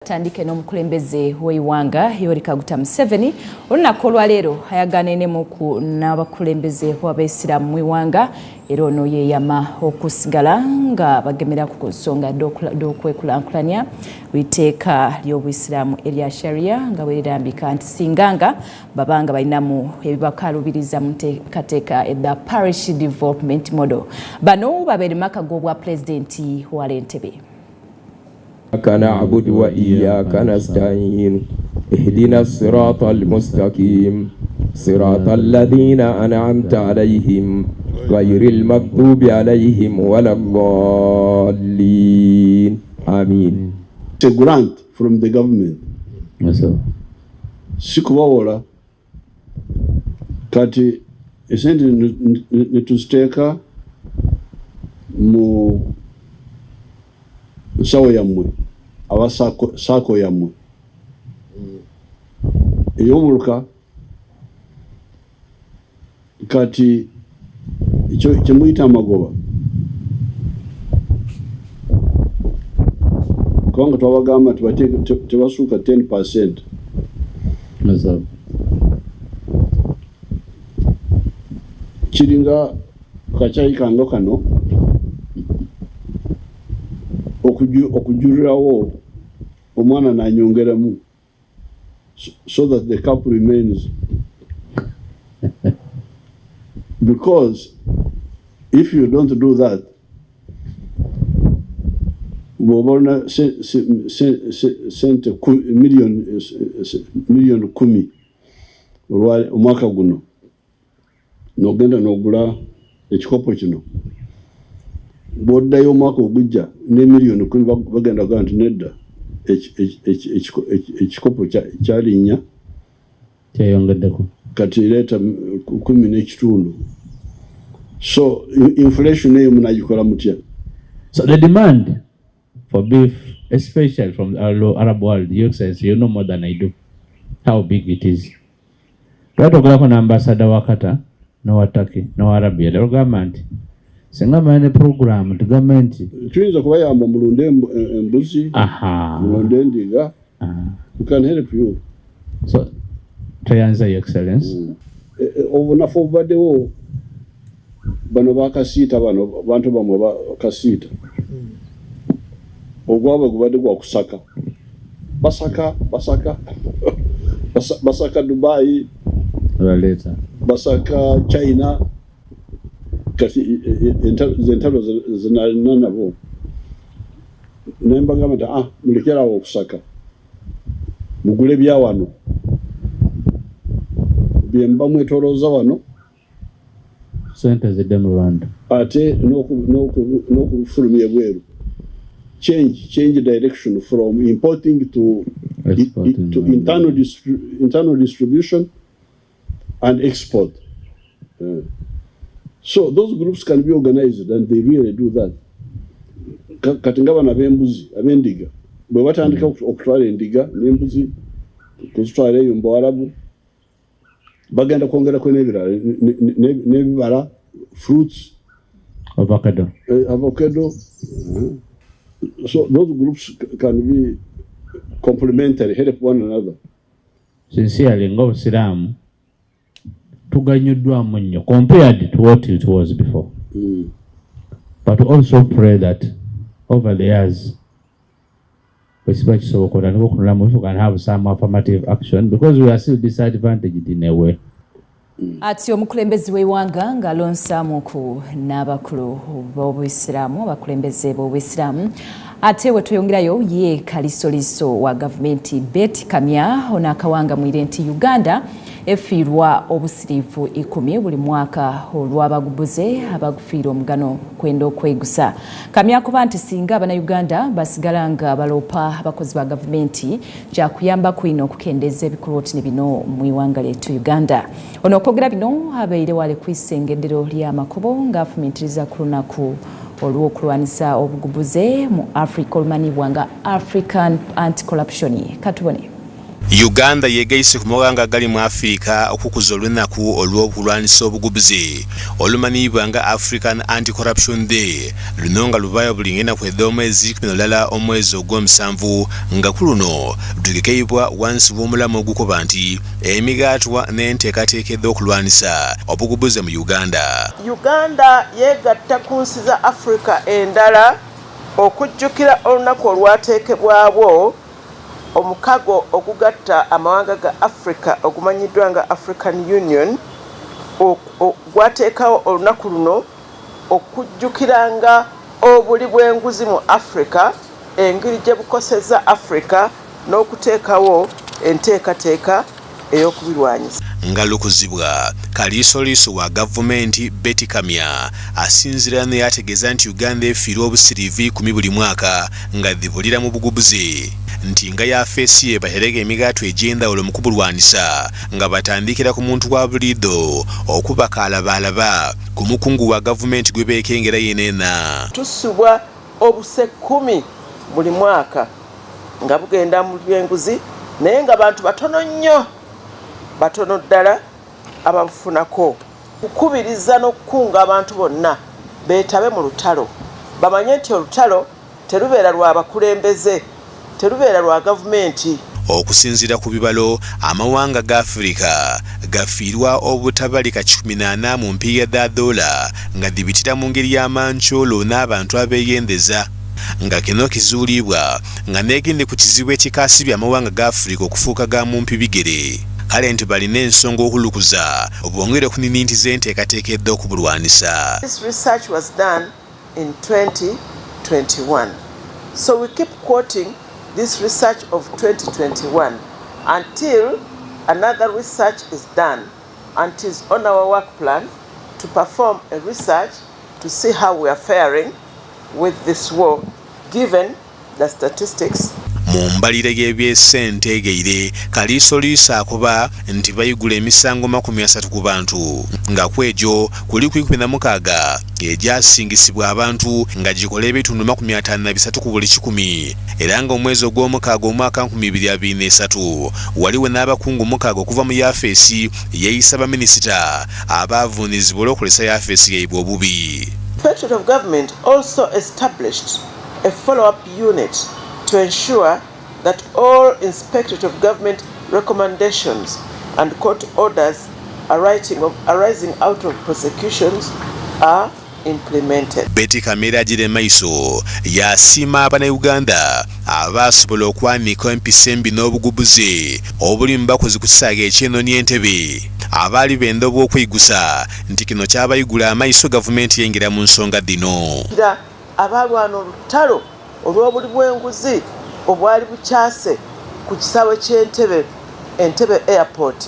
Tandike n'omukulembeze w'eiwanga Yoweri Kaguta Museveni olunaku olwaleero ayaganene ku n'abakulembeze b'abeesiraamu mu eiwanga era ono yeeyama okusigala nga bagemera ku nsonga d'okwekulaakulanya w'itteeka ly'obuyisiraamu erya Sharia nga weerambika nti singanga babanga balinamu ebibakaluubiriza mu nteekateeka edda Parish Development Model. Bano babeere maka g'obwa pulezidenti wa Entebbe. نعبد وإياك نستعين اهدنا الصراط المستقيم صراط الذين أنعمت عليهم غير المغضوب عليهم ولا الضالين آمين. It's a grant from the government. Yes, sir. Sikubawola kati esente netuziteeka mu nsawo yammwe aba saako yammwe ey'omuluka kati kyemuyita amagoba kubanga twabagamba tebasuuka 10%. Yes, sir. Kiringa kacayi kando kano okujurirawo omwana nanyongeramu so that the cup remains. Because if you don't do that, bobona sente million 10 omwaka guno nogenda nogula ekikopo kino boddayo omwaka ogujja ne million 10 bagenda kugaa nti nedda ekikopo kyalinnya kyeyongeddeko kati leeta 10.5. So inflation eyo munagikola mutya? So the demand for beef, especially from the Arab world, you know more than I do how big it is. Twatogerako n'ambassador wa Qatar no Turkey no Arabia the government singa mane program to government tuyinza kubayamba mulunde embuzi mulunde endiga. We can help you. So to answer your excellence obunafu obubaddewo bano bakasiita bano bantu bamwe bakasiita ogwabwe gubadde gwa kusaka basaka Dubai later basaka China kati zentalo zinalina nabo nembagamba nti mulekerawo okusaka mugule bya wano byemba mwetolooza wano sente zidde mu Rwanda ate n'okufulumya ebweru. Change direction from importing to internal distribution and export. So those groups can be organized and they really do that. Kati nga bano ab'embuzi ab'endiga bwe batandika okutwala endiga n'embuzi kuzitwala eyo mu Bwarabu bagenda kwongerako n'ebibala fruits avocado. So those groups can be complementary, help one another. Sincerely ng'obusiraamu tuganyuddwamu nnyo compared to what it was before. But also pray that over the years if we can have some affirmative action because we are still disadvantaged in a way. Ati omukulembeze w'eiwanga ng'alonsaamu ku n'abakulu b'obuyisiraamu abakulembeze b'obuyisiraamu ate we tuyongerayo ye kalisoliso wa gavumenti Betty Kamya ono akawangamwire nti Uganda efiirwa obusiriivu 10 buli mwaka olw'abagubuze abagufiira omugano kwenda okwegusa. Kamya akuba nti singa Abannayuganda basigala nga baloopa abakozi ba gavumenti kyakuyamba kwino okukendeeza ebikolotini bino mu eiwanga ly'etu Uganda. Ono okwogera bino abeire wale ku isengeddero ly'amakubo ng'afumiitiriza ku lunaku olw'okulwanisa obugubuze mu Africa olumanibwa nga African Anti-Corruption. Katubone. Uganda yegaise ku mawanga gali mu Afrika okukuza olunaku olw'okulwanyisa obugubuzi olumanyiibwa nga African Anti-Corruption Day luno nga lubayo buli ngenaku ed'omwezi 17 omwezi ogw'omusanvu nga ku luno lutegekeibwa wansi w'omulamu ogukoba nti emigaatwa n'enteekateeka ed'okulwanyisa obugubuzi mu Uganda. Uganda yeegatta ku nsi za Afrika endala okujjukira olunaku olwateekebwawo omukago okugatta amawanga ga Africa ogumanyiddwa nga African Union gwateekawo olunaku luno okujjukiranga obuli bw'enguzi mu Africa, engeri gye bukosezza Africa n'okuteekawo enteekateeka ey'okubirwanyisa. Nga lukuzibwa kaliisoliiso wa gavumenti Betty Kamya asinziira ne yategeeza nti Uganda efiirwa obusiriivu 10 buli mwaka nga dhibulira mu bugubuzi nti nga yafeesi ye batereka emigaatwa egy'endawulo mu kubulwanisa nga batandikira ku muntu wa buliido okuba kaalabaalaba ku mukungu wa gavumenti gwe beekengera yenena. Tusubwa obuse 10 buli mwaka nga bugenda mu by'enguzi naye nga bantu batono nnyo, batono ddala ababufunako. Kukubiriza n'okukunga abantu bonna beetabe mu lutalo, bamanye nti olutalo terubeera lwa bakulembeze, terubeera lwa gavumenti. Okusinziira ku bibalo, amawanga ga Afrika gafiirwa obutabalika 18 mu mpiiya za dola nga dhibitira mu ngeri y'amancoolo n'abantu abeeyendeza nga kino kizuulibwa nga neegende ku kizibu ekikaasibya amawanga ga Afrika okufuuka ga mumpi bigere. Kale nti balina ensonga okulukuza obwongere okunintiza enteekateeka ed'okubulwanisa. This research was done in 2021. So we keep quoting this research of 2021 until another research is done, and it is on our work plan to perform a research to see how we are faring with this war given the statistics. Mu mbalire y'ebyessente egeire kaliisoliiso akoba nti bayigula emisango 30 ku bantu nga kwegyo kuli 16 egyasingisibwa abantu nga gikola ebitundu 53 ku buli 100 era nga omwezi ogw'omukaaga omwaka 2023 waliwo n'abakungu 6 okuva mu yafeesi yeeyisa baminisita abaavuunizibwa olw'okozesa yafeesi yaibwe obubi. Inspectorate of Government also established a follow-up unit to ensure that all Inspectorate of Government recommendations and court orders arising out of prosecutions are implemented. Betty Kamera agire maiso yasiima Abannayuganda abaasobola okwanika empisa embi n'obugubuzi obuli mu bakozi ku kisaaga eky'Enoni Entebbe abaali benda obw'okweyigusa nti kino kyabayigula amaiso gavumenti yengera mu nsonga dhino. Abalwana olutalo olw'obuli bw'enguzi obwali bukyase ku kisaawe ky'Entebbe, Entebbe Airport,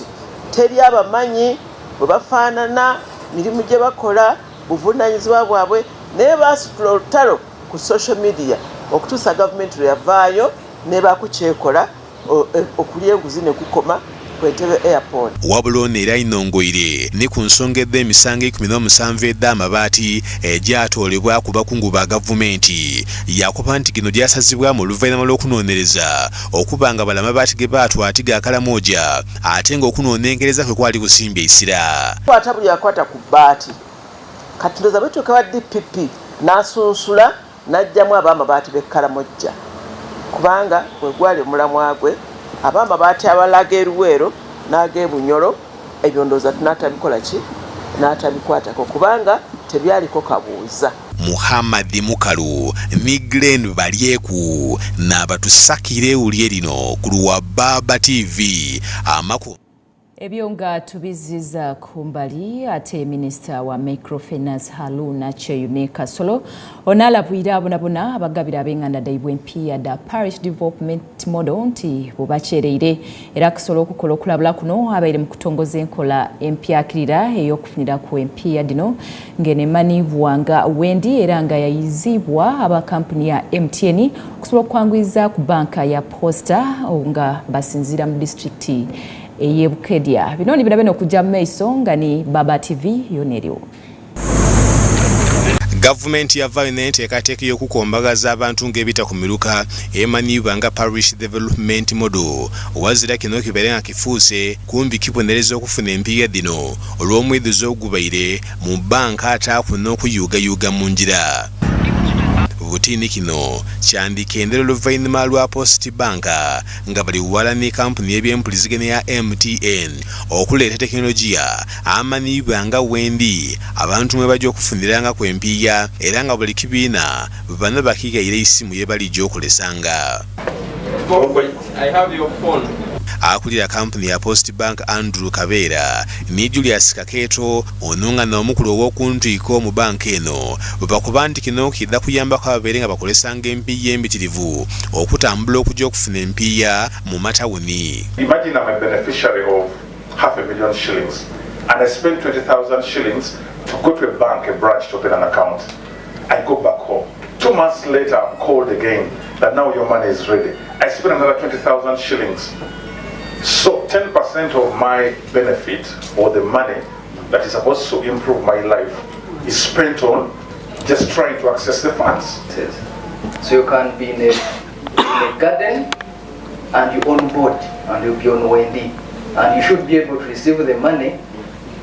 teri abamanyi bwe bafaanana, mirimu gye bakola, buvunaanyizibwa bwabwe, naye baasitula olutalo ku social media okutuusa gavumenti lwe yavaayo n'ebakukyekola okulya enguzi ne kukoma ku Entebbe Airport. Wabula ono era inongoire ne ku nsonga ed'emisango 17 ed'amabaati egyatoolebwa ku bakungu ba gavumenti yakoba nti gino gyasazibwamu oluvannyuma lw'okunoonyereza okuba nga bala amabaati ge baatwati ga Kalamoja ate ng'okunoonengereza kwe kwali kusimbye isira. Kwata buli yakwata ku bbaati kati ndoza betuuka wa DPP n'asunsula n'ajjamu ab'amabaati b'e Kalamoja kubanga bwe gwali omulamwa gwe ab'amabaati abalaga eruweero n'ag'ebunyolo ebyo ndowooza tunatabikola ki n'atabikwatako kubanga tebyaliko kabuuza. Muhammad Mukalu ni Glen Balyeku n'abatusakire ewulye lino ku Luwababa TV amakulu. Ebyo nga tubiziza kumbali ate Minisita wa Microfinance Haruna Kyeyune Kasolo onalabwira abonabona abagabira ab'enganda daibwe empya da Parish Development Model nti bubakyerere era Kasolo okukola okulabula kuno abaire mu kutongoza enkola empyakirira ey'okufunira ku empya dino ng'enemanibwa nga Wendi era nga yayizibwa aba kampuni ya MTN okusobola okwangwiza ku banka ya Posta nga basinzira mu districti eyebukedya. Binoni binabe n'okujja mu maiso nga ni Baba TV yoneriwo. Gavumenti yavaayo n'enteekateeka y'okukombagaza abantu ng'ebita ku miruka emanyibwa nga Parish Development Model wazira kino kibeere nga kifuuse kumbi kibonereza okufuna empiiya dino olw'omweddizo ogubaire mu bbanka ataaku n'okuyuugayuuga mu ngira. Butini kino kyandikendera oluvannyuma lwa Post Bank nga bali wala ne kampuni y'ebyempuliziganya ya MTN okuleeta tekinologiya amanyibwa nga wendi abantu mwe bajja okufuniranga ku empiiya era nga buli kibiina bano bakigayira isimu ye balijja okolesanga. Akulira kampuni ya Post Bank Andrew Kabeera ne Julius Kaketo onunga n'omukulu ow'okuntiiko mu banka eno bakuba nti kino kidda kuyambako ababeere nga bakolesanga empiiya embitirivu okutambula okujja okufuna empiiya mu matawuni. Imagine I'm a beneficiary of $500,000 shillings and I spend 20,000 shillings to go to a bank, a branch to open an account. I go back home. 2 months later I'm called again that now your money is ready. I spend another 20,000 shillings. So 10% of my benefit or the money that is supposed to improve my life is spent on just trying to access the funds. So you can be in a garden and you own boat and you'll be on Wendy and you should be able to receive the money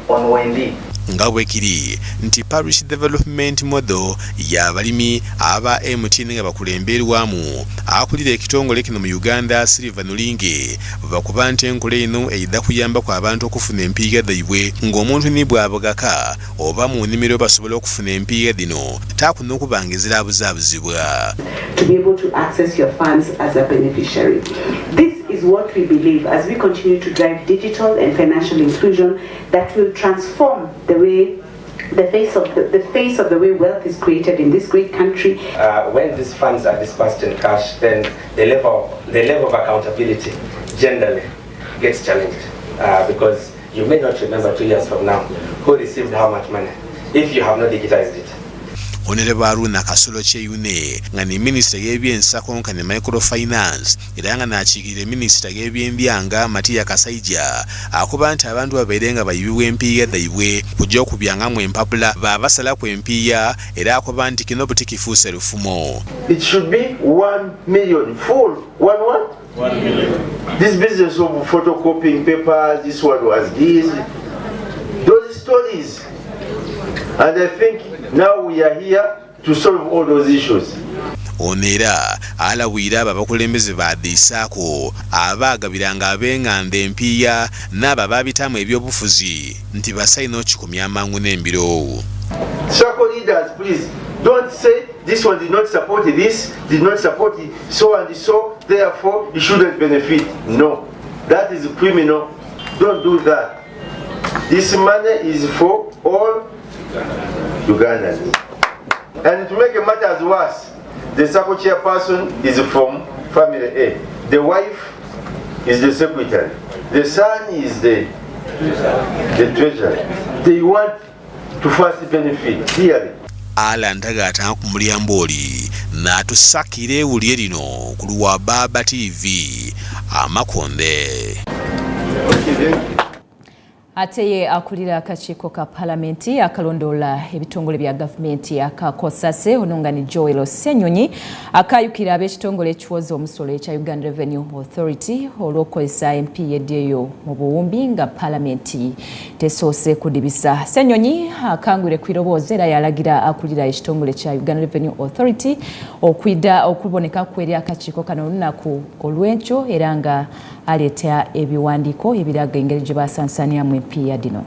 on Wendy. Nga bwekiri nti Parish Development Model y'abalimi aba MTN nga bakulemberwamu akulira ekitongole kino mu Uganda Silver Nulinge bakuba nti enkola eno eyidda kuyamba ku abantu okufuna empiiga dhaibwe ng'omuntu ni bw'abagaka oba mu nnimiro basobola okufuna empiiga dino taakuna okubangizira abuzaabuzibwa. To be able to access your funds as a beneficiary. This is what we believe as we continue to drive digital and financial inclusion that will transform the face of the way wealth is created in this great country. When these funds are dispersed in cash, then the level of accountability generally gets challenged because you may not remember 2 years from now who received how much money if you have not digitized it. Honorable Aruna Kasolo Cheyune nga ni Minister y'ebyensako nka ne Microfinance era nga n'akiikirira Minister y'ebyembyanga Matiya Kasaija akuba nti abantu babeere nga bayibiwa empiiya dhaibwe kujja okubyangamu empapula baabasala ku empiiya era akuba nti kino buti kifuuse lufumo. It should be 1 million full. 1 million. This business of photocopying papers, this one was this. Those stories. And I think now we are here to solve all those issues. Onera alawira abakulembeze baddisaako abaagabiranga ab'enganda empiiya n'abo ababitamu ebyobufuzi nti basayina okikumya amangu n'embiro. Circle leaders, please don't say this one did not support this, did not support it, so and so, therefore it shouldn't benefit. No, that is criminal. Don't do that. This money is for all Ugandans. And to make a matter worse, the circle chairperson is from family A. The wife is the secretary. The son is the treasurer. They want to first benefit clearly. Alan Tagata ku mulyambo oli n'atusakira ewulye lino ku lwa Baba TV Amakonde. Ateye akulira akakiiko ka palamenti akalondoola ebitongole bya gavumenti akakosase ononga ni Joel Ssenyonyi akayukira ab'ekitongole ekiwoza omusolo ekya Uganda Revenue Authority olw'okukozesa MP eddeyo mu buwumbi nga palamenti tesoose kudibisa. Ssenyonyi akangwire ku iroboozi era yalagira akulira ekitongole kya Uganda Revenue Authority okwidda okuboneka kweri akakiiko kano olunaku olw'enkyo era nga aleeta ebiwandiiko ebiraga engeri gye basansanyamu empiiya dino.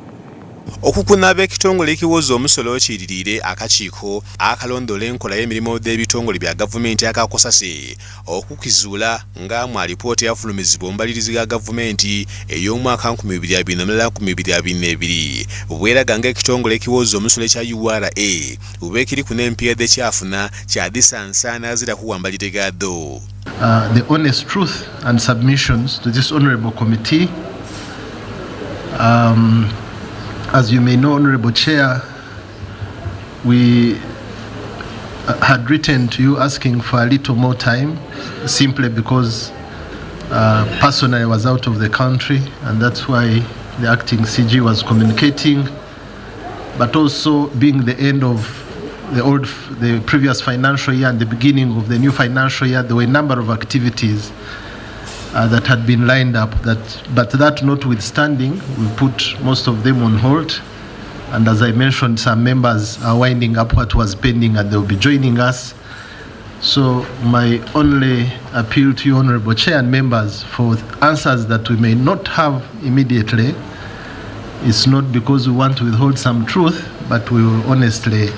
Okukuna ab'ekitongole ekiwoza omusolo kiririre akakiiko akalondola enkola y'emirimu d'ebitongole bya gavumenti akakosase okukizuula nga mu alipoota yafulumizibwa omubalirizi ga gavumenti ey'omwaka 2022 bweraga nga ekitongole ekiwoza omusolo ekya URA bwe kiri ku n'empiiya kyafuna kyadisansaana azira kuwambalire gaddo. The honest truth and submissions to this honorable committee. As you may know, Honorable Chair, we had written to you asking for a little more time, simply because personally I was out of the country, and that's why the acting CG was communicating, but also being the end of the previous financial year and the beginning of the new financial year, there were a number of activities that had been lined up. But that notwithstanding, we put most of them on hold. And as I mentioned, some members are winding up what was pending and they'll be joining us. So my only appeal to you, Honorable Chair and members, for answers that we may not have immediately, is not because we want to withhold some truth, but we will honestly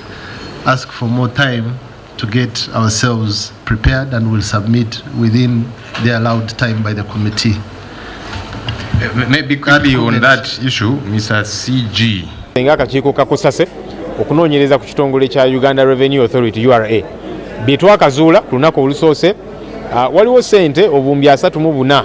ask for more time to get ourselves prepared, and will submit within the allowed time by the committee. Maybe on that issue, Mr. CG. Akakiiko kakusase okunoonyereza ku kitongole kya Uganda Revenue Authority URA byetwakazuula ku lunaku olusoose, waliwo ssente obuwumbi 34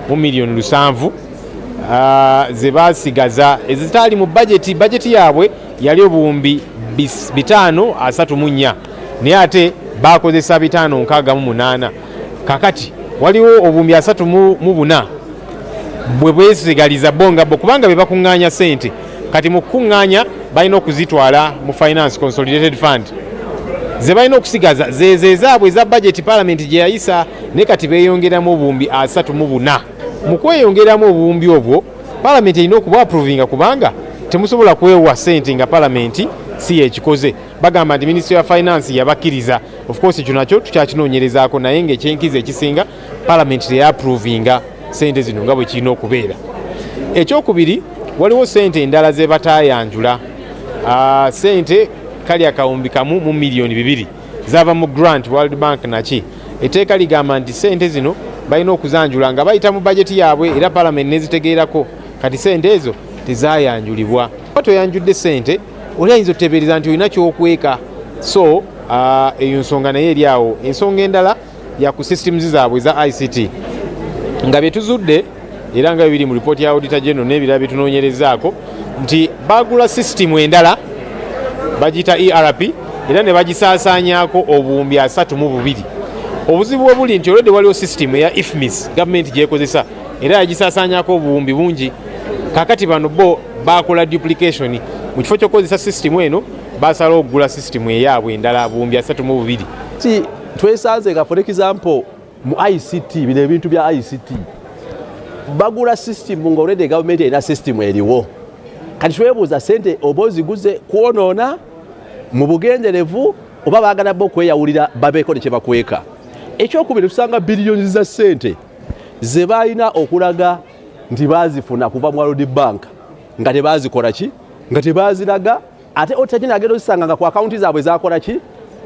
mu miliyoni 7 ze baasigaza ezitaali mu bajeti yaabwe yali obuwumbi 534 naye ate bakozesa 568. kakati waliwo obuwumbi 34 bwe bwesigaliza bongabo kubanga be bakuŋŋaanya ssente. Kati mu kuŋŋaanya balina okuzitwala mu Finance Consolidated Fund. Ze balina okusigaza zezaabwe eza budget Parliament gye yayisa, ne kati beeyongeramu obuwumbi 34. Mu kweyongeramu obuwumbi obwo Parliament erina okuba approvinga kubanga temusobola kwewa ssente nga Parliament si ekikoze. Bagamba nti Ministry of Finance yabakkiriza. Of course ekyo nakyo tukyakinoonyerezaako, naye ng'ekyenkizo ekisinga Parliament teyaapprovinga ssente zino nga bwe kirina okubeera. Ekyokubiri, waliwo ssente endala ze bataayanjula. Ssente kali akawumbi kamu mu miliyoni 2 zaava mu grant World Bank naki. Etteeka ligamba nti ssente zino balina okuzanjula nga bayita mu bajeti yaabwe era Parliament nezitegeerako. Kati ssente ezo tezaayanjulibwa. Toyanjudde ssente oli ayinza okuteebereza nti olina ky'okweka. So eyo nsonga naye eri awo. Ensonga endala ya ku systems zaabwe za ICT nga bye tuzudde era nga biri mu report ya Auditor General n'ebirala bye tunoonyerezaako nti bagula system endala bagita ERP era ne bagisaasaanyaako obuwumbi 32. Obuzibu bwe buli nti olwedde waliwo system eya IFMIS gavumenti gyekozesa era yagisaasaanyaako obuwumbi bungi. Kakati bano bo bakola duplication mu kifo ky'okukozesa system eno basala okugula system eyaabwe endala buwumbi 32. Twesanze nga for example mu ICT bino ebintu bya ICT bagula system nga already government erina system eriwo. Kati twebuuza ssente oba oziguze kwonoona mu bugenderevu oba baagala bo okweyawulira babeeko ne kye bakweka. Ekyokubiri tusanga billions za ssente ze balina okulaga nti baazifuna kuva mu World Bank nga tebazikola ki nga tebaziraga ate otakinagenda ozisanga nga ku akaunti zaabwe zakola ki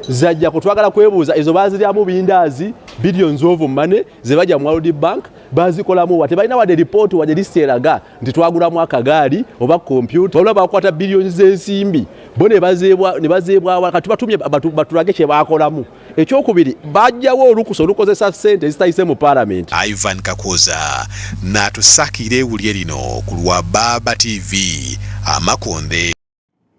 zajja kutwagala kwebuuza ezo baziryamu bindaazi billions of money ze bajja mu World Bank bazikolamu wa tebalina wadde report wadde list eraga nti twagulamu akagaali oba computer oba bakwata billions z'ensimbi bo ne bazeebwa kati batumye batulage kye bakolamu. Ekyokubiri bajjawo olukusa olukozesa ssente ezitayise mu Parliament. Ivan Kakoza n'atusakira ewulye lino ku lwa Baba TV Amakonde.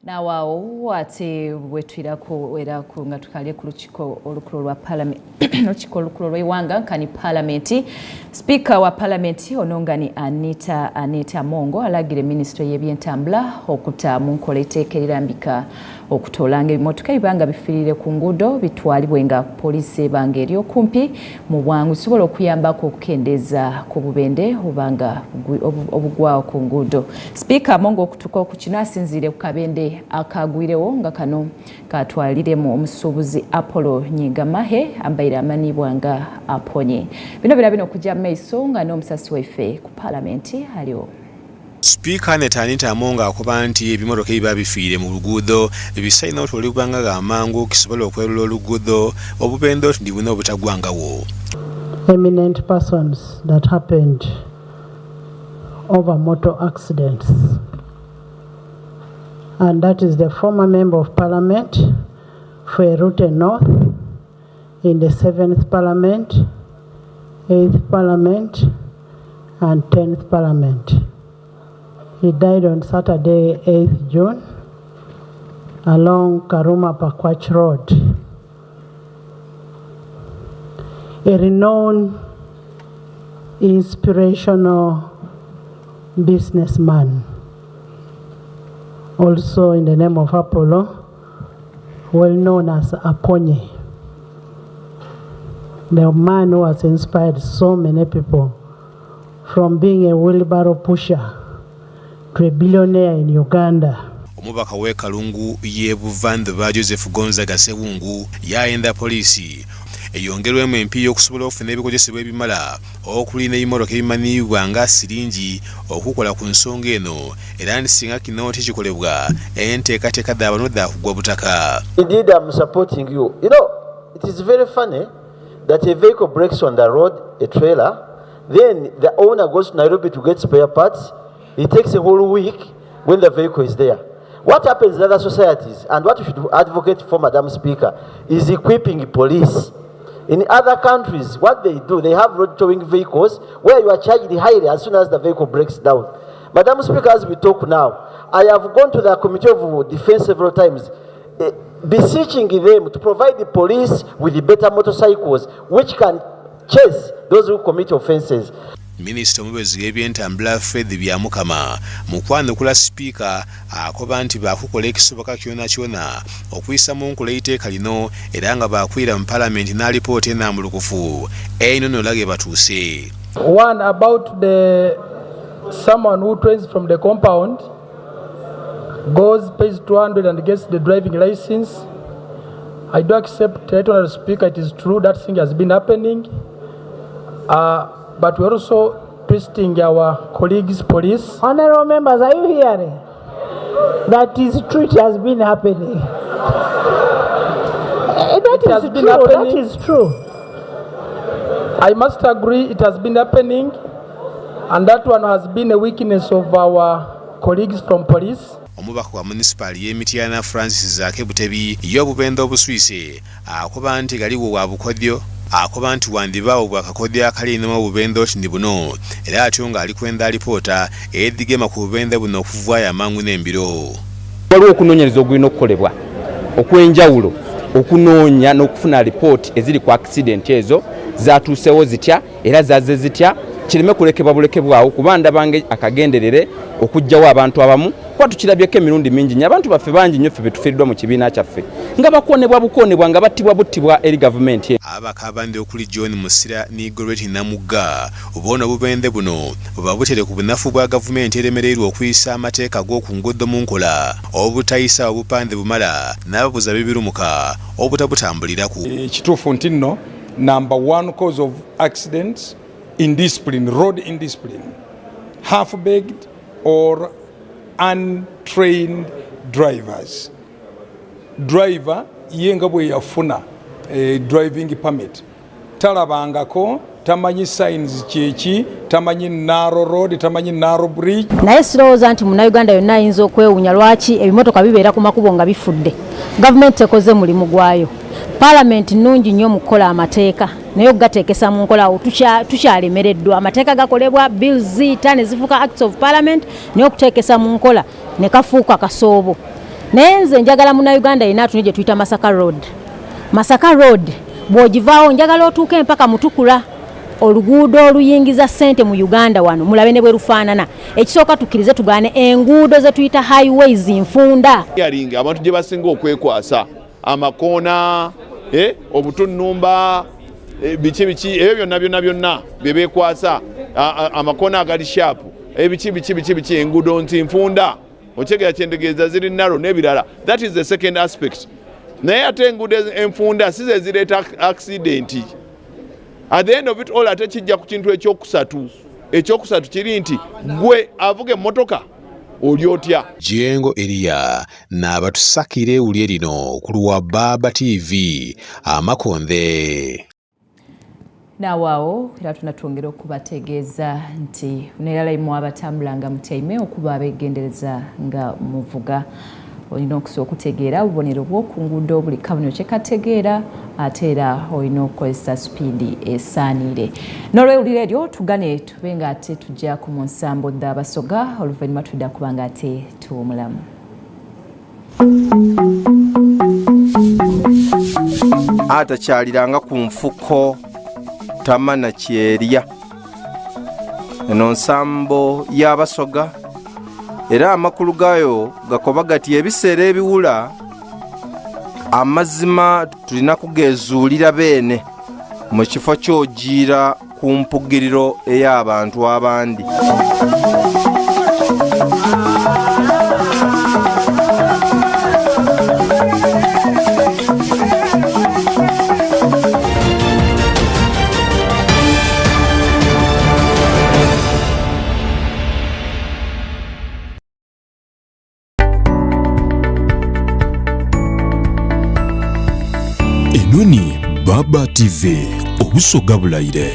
Nawaawo ate bwetwirako era nga tukalye ku lukiiko olukulu lwa Parliament lukiiko olukulu lw'eggwanga nkani Parliament. Speaker wa Parliament onongani Anita Mongo alagira Ministry y'ebyentambula okutta mu nkola etteeka erirambika okutolanga ebimotoka ebibanga bifiirire ku nguudo bitwalibwe nga poliisi ebanga eri okumpi mu bwangu sobola okuyambako okukendeeza ku bubende obanga obugwawo ku nguudo. Speaker Mongo okutuuka ku kino asinziire ku kabende akagwirewo nga kano katwaliremu omusuubuzi Apollo Nyingamahe ambaire amanibwa nga aponye. Bino birabino okujja maiso nga n'omusasi waffe ku Parliament aliwo. Speaker Anita Mongo akuba nti ebimotoka ebiba bifiire mu luguudo ebisalina otwalibwanga amangu kisobola okwerula oluguudo obubende ndi buna obutagwangawo. Eminent persons that happened over motor accidents. And that is the former Member of Parliament for Erute North in the 7th Parliament, 8th Parliament, and 10th Parliament. He died on Saturday, 8th June, along Karuma Pakwach Road. A renowned, inspirational businessman, also in the name of Apollo, well known as Aponye, the man who has inspired so many people from being a wheelbarrow pusher to a billionaire in Uganda. Omubaka w'e Kalungu y'e Buvanjuba Joseph Gonzaga Sewungu yayenda poliisi eyongerwemu empiya okusobola okufuna ebikozesebwa ebimala okulinda ebimotoka ebimanyiibwa nga siringi okukola ku nsonga eno era nti singa kino tekikolebwa enteekateeka z'abantu zaakugwa butaka. Indeed, I'm supporting you. You know, it is very funny that a vehicle breaks on the road, a trailer, then the owner goes to Nairobi to get spare parts. It takes a whole week when the vehicle is there. What happens in other societies, and what you should advocate for, Madam Speaker, is equipping police. In other countries, what they do, they have road towing vehicles where you are charged highly as soon as the vehicle breaks down. Madam Speaker, as we talk now, I have gone to the Committee of Defense several times, beseeching them to provide the police with the better motorcycles which can chase those who commit offences. Minisita omubezi w'ebyentambula Fred Byamukama mukwanukula sipiika akoba nti baakukola ekisoboka kyona okuyisa mu nkola y'etteeka lino era nga baakwira mu palamenti n'alipoota ennambulukufu eno nolage batuuse. One about the someone who trains from the compound goes, pays 200 and gets the driving license. I do accept, Honorable Speaker, it is true that thing has been happening. But we're also twisting our colleagues, police. Honorable members, are you hearing? That is true, it has been happening. That is true. I must agree, it has been happening, and that one has been a weakness of our colleagues from police. Omubaka wa munisipaali y'Emityana Francis Zaake Butebi y'obubenda obuswise akoba nti galiwo wa bukodyo akoba nti wandibaawo bwakakodyo akali enema obubenda kindi buno era atyo ng'ali kwenda alipoota edigema ku bubenda buno okuvaayo amangu n'embiro. Waliwo okunoonyereza ogulina okukolebwa okw'enjawulo okunoonya n'okufuna alipooti eziri ku accident ezo zaatuusewo zitya era zazze zitya kireme kulekebwa bulekebwawo kuba ndabange akagenderere okujjawo abantu abamu kuba tukirabyeko emirundi mingi nnyo abantu baffe bangi nnyo ffe betufiiriddwa mu kibiina kyaffe nga bakonebwa nga battibwa eri gavumenti. Ababaka abandi okuli John Musira ne Goreti Namugga obubono obubende buno bwe butere ku bunafu bwa gavumenti eremererwa okuyisa amateeka g'oku nguudo mu nkola obutayisa obupande bumala n'ababuza bibirumuka obutabutambulirako. Kituufu nti nno number one cause of accidents, indiscipline, road indiscipline, half-baked or untrained drivers. Driver yenga bwe yafuna driving permit talabangako tamanyi signs kyeki tamanyi narrow road tamanyi narrow bridge. Naye sirowooza nti munnayuganda yonna ayinza okwewuunya lwaki ebimotoka bibeera ku makubo nga bifudde. Gavumenti ekoze mulimu gwayo. Parliament nnungi nnyo mu kukola amateeka naye okugateekesa mu nkola awo tukyalemereddwa. Amateeka gakolebwa bills ziyita ne zifuuka acts of parliament naye okuteekesa mu nkola ne kafuuka kasoobo. Naye nze njagala munnayuganda yenna atunye gye tuyita Masaka Road. Masaka Road bw'ogivaawo njagala otuuke empaka Mutukula oluguudo oluyingiza ssente mu Uganda wano mulabe ne bwe lufaanana. Ekisooka tukkirize tugaane enguudo ze tuyita highways nfunda. Abantu gye basinga okwekwasa amakoona obutunnumba biki ebyo byonna bye beekwasa amakoona agali shaapu biki enguudo nfunda okyegera kyendegeeza ziri naro n'ebirala. That is the second aspect. Naye ate enguudo enfunda si ze zireeta accident. At the end of it all ate kijja ku kintu ekyokusatu kiri nti gwe avuga emmotoka oli otya. Jengo Elia n'abatusakire ewulye lino ku lwa Baba TV Amakonde. Nawaawo era tunatwongera okubategeeza nti neeralayimu abatambula nga mutyaime okuba abeegendereza nga muvuga olina okusooka okutegeera obubonero bw'oku nguudo buli kabonero kye kategeera ate era olina okukozesa sipiidi esaaniire. N'olwewulira eryo tugane tube nga ate tujja ku mu nsambo z'abasoga oluvannyuma tudda kuba nga ate tuwumulamu. Atakyaliranga ku nfuko tamana kyerya eno nsambo y'abasoga era amakulu gaayo gakoba gati ebiseera ebiwula amazima tulina kugezuulira beene mu kifo ky'ogiira ku mpugiriro ey'abantu abandi. Enoni Baba TV obusoga bulayire.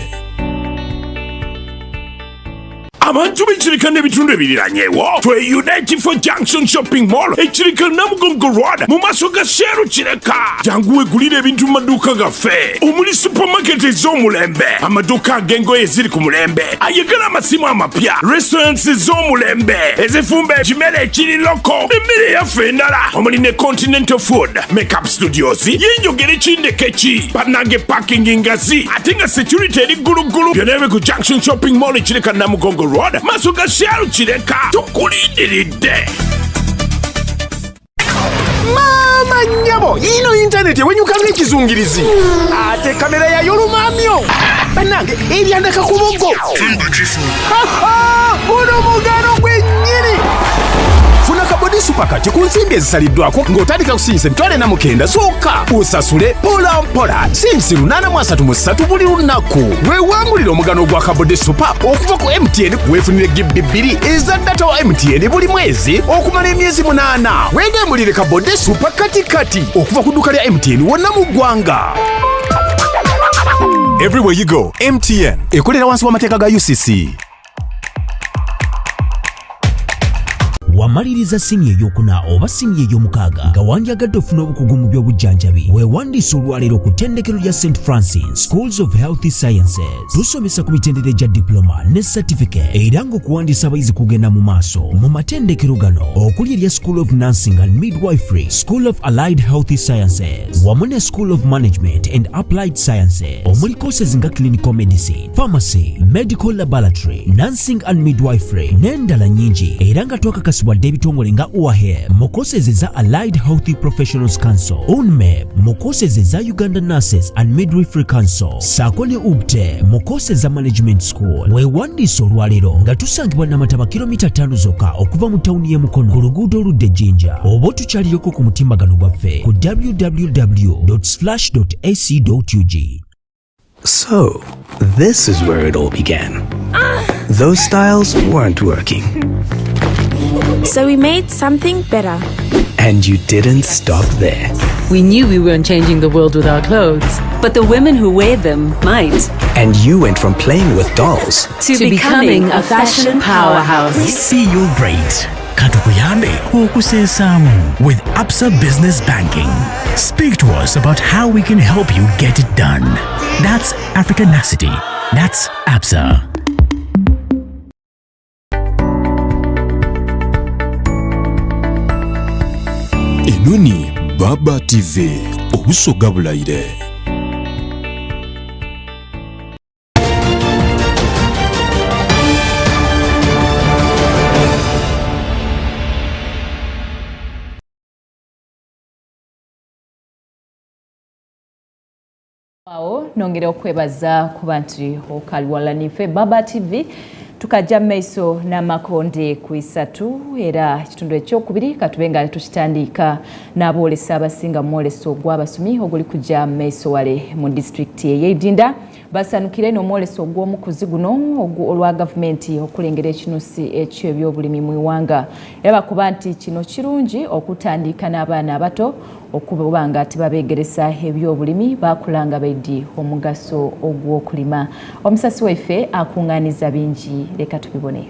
Abantu b'ekirikana ebitundu ebiranyewo tweyunite for Junction Shopping Mall ekirikana Namugongo Road mu maaso ga Sheru Kireka. Jangu wegulire ebintu mu maduuka gaffe omuli supermarket ez'omulembe, amaduuka ag'engoye eziri ku mulembe, ayagala amasimu amapya, restaurants ez'omulembe ezifumba ekimere ekiri loko, emmere yaffe endala omuli ne Continental Food, Makeup Studios, yenjogera ekindekeki, bannange parking ngazi, ate nga security eri ggulugulu. Byonna ebibe ku Junction Shopping Mall ekirikana Namugongo Road maaso ga Sheru Kireka. Tukulindiridde. Mama nyabo, ino internet ewenyuka ng'ekizungirizi. Ate kamera yayo lumamyo. Bannange eryandaka ku buggo. Guno mugano gwennyini. Funa kabodi supakati ku nsimbi ezisaliddwako ng'otandika kusinyisa emitwalo 49 zokka. Usasule mpola mpola sinsi 833 buli lunaku. Weewangulira omugano gwa kabodi supa okuva ku MTN weefunire GB 2 eza data wa MTN buli mwezi okumala emyezi 8. Weegambulire kabodi supa kati okuva ku dduuka lya MTN wonna mu ggwanga. Everywhere you go, MTN ekolera wansi w'amateeka ga UCC. Wamaliriza sini eyokuna oba sini eyomukaaga nga wandyagadde ofuna obukugu mu by'obujjanjabi weewandiisa olwaleero ku ttendekero lya St. Francis Schools of Health Sciences. Tusomesa ku mitendera gya diploma ne certificate era ng'okuwandiisa abayizi kugenda mu maaso mu matendekero gano okuli erya School of Nursing and Midwifery, School of Allied Health Sciences wamu ne School of Management and Applied Sciences omuli courses nga Clinical Medicine, Pharmacy, Medical Laboratory, Nursing and Midwifery n'endala nnyingi era nga twakakasibwa wadde ebitongole nga UAHE mu courses za Allied Health Professionals Council, UNMEP mu courses za Uganda Nurses and Midwifery Council, saako ne UBTE mu courses za Management School. Weewandiisa olwaleero nga tusangibwa Namataba kilomita 5 zokka okuva mu tawuni y'e Mukono ku luguudo oludde Jinja, oba otukyalireko ku mutimbagano gwaffe ku www.splash.ac.ug. So, this is where it all began. Those styles weren't working. So we made something better. And you didn't stop there. We knew we weren't changing the world with our clothes, but the women who wear them might. And you went from playing with dolls to becoming a fashion powerhouse. We see you're great. Katukuyambe okusesamu with Absa Business Banking. Speak to us about how we can help you get it done. That's Africanacity. That's Absa. Enoni Baba TV obusoga bulayire. Nongere okwebaza ku bantu okalwalanife Baba TV tukajja maiso n'amakonde ku 3 era ekitundu ekyokubiri katubenga tukitandika n'aboolesa abasinga mwoleso gw'abasumi oguli kujja maiso wale mu district y'Edinda basanukire n'omwoleso gw'omukuzi guno olwa gavumenti okulengera ekinusi eky'ebyobulimi mu iwanga era bakuba nti kino kirungi okutandika n'abaana abato okuba nga tebabeegeresa ebyobulimi bakulanga baidi omugaso ogw'okulima. Omusasi waffe akunganiza bingi leka tubibone.